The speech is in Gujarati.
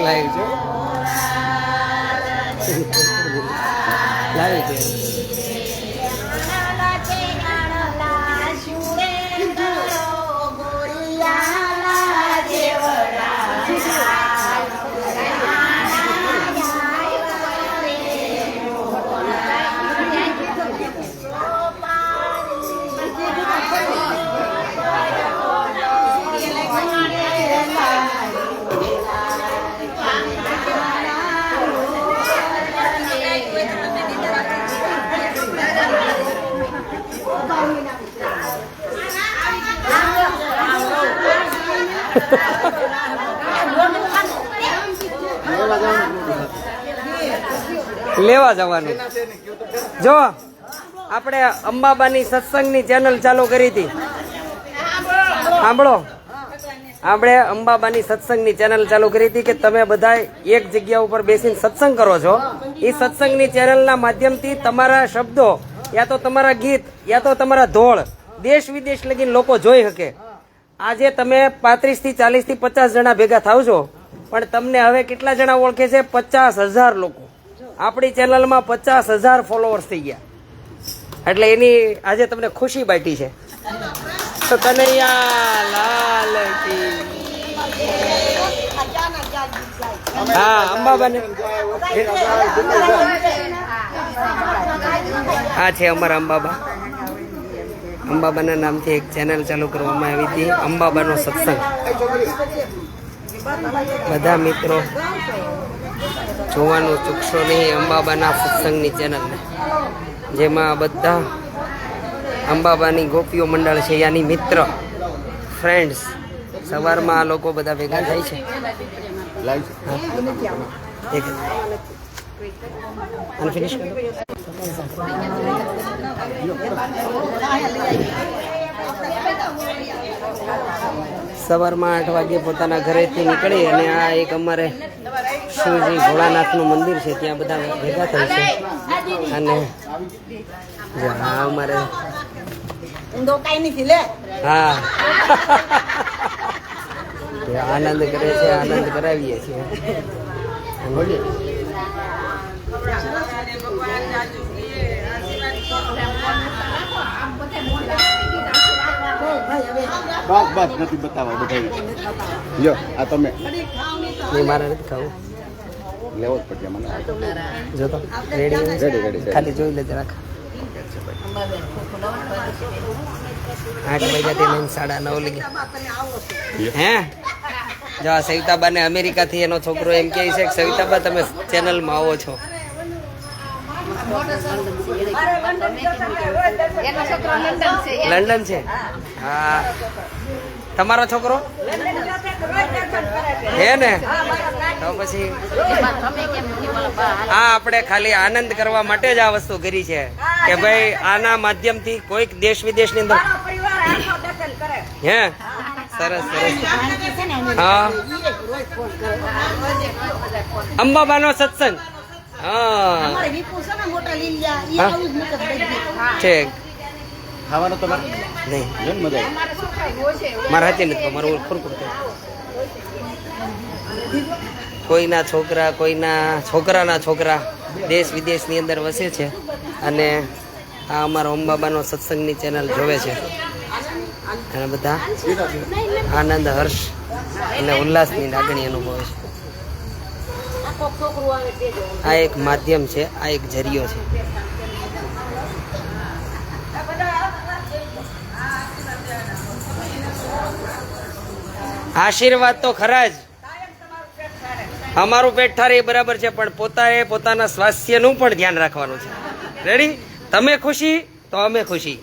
લાઈવ છો લાઈવ છે લેવા જવાનું જો આપણે અંબાબાની સત્સંગની ચેનલ ચાલુ કરી હતી સાંભળો આપણે અંબાબાની સત્સંગની ચેનલ ચાલુ કરી હતી કે તમે બધા એક જગ્યા ઉપર બેસીને સત્સંગ કરો છો એ સત્સંગની ચેનલના માધ્યમથી તમારા શબ્દો યા તો તમારા ગીત યા તો તમારા ધોળ દેશ વિદેશ લગીને લોકો જોઈ શકે આજે તમે 35 થી 40 થી 50 જણા ભેગા થાવ છો પણ તમને હવે કેટલા જણા ઓળખે છે 50,000 લોકો આપણી ચેનલમાં 50,000 ફોલોઅર્સ થઈ ગયા એટલે એની આજે તમને ખુશી બાટી છે તો કનૈયા લાલ કી હા અંબાબાને આ છે અમારા અંબાબા અંબાબાના નામથી એક ચેનલ ચાલુ કરવામાં આવી હતી અંબાબાનો સત્સંગ બધા મિત્રો જોવાનું ચૂકશો નહીં અંબાબાના સત્સંગની ચેનલને જેમાં બધા અંબાબાની ગોપીઓ મંડળ છે યાની મિત્ર ફ્રેન્ડ્સ સવારમાં આ લોકો બધા ભેગા થાય છે સવારમાં 8 વાગે પોતાના ઘરેથી નીકળી અને આ એક અમારે શિવજી ભોળાનાથનું મંદિર છે ત્યાં બધા ભેગા થાય છે અને હા અમારે હા આનંદ કરે છે આનંદ કરાવીએ છીએ બસ નથી બતાવવા બધા જો આ તમે મારે નથી ખાવું લેવો જ પડશે મને જો તો રેડી ખાલી જોઈ લે જરાક 8 વાગ્યાથી લઈને 9:30 લગી હે જો આ સવિતાબાને અમેરિકાથી એનો છોકરો એમ કહે છે કે સવિતાબા તમે ચેનલમાં આવો છો લંડન છે હા તમારો છોકરો હે ને તો પછી હા આપણે ખાલી આનંદ કરવા માટે જ આ વસ્તુ કરી છે કે ભાઈ આના માધ્યમથી કોઈક દેશ વિદેશની અંદર હે સરસ સરસ હા અંબાબાનો સત્સંગ હા ઠીક ખાવાનો તમારે નહીં મજા મારા હાથે નથી મારું ખુરખુર કોઈના છોકરા કોઈના છોકરાના છોકરા દેશ વિદેશની અંદર વસે છે અને આ અમારો અંબાબાનો સત્સંગની ચેનલ જોવે છે અને બધા આનંદ હર્ષ અને ઉલ્લાસની લાગણી અનુભવે છે આ એક માધ્યમ છે આ એક જરિયો છે આશીર્વાદ તો ખરા જ અમારું પેટ ઠારે બરાબર છે પણ પોતાએ પોતાના સ્વાસ્થ્યનું પણ ધ્યાન રાખવાનું છે રેડી તમે ખુશી તો અમે ખુશી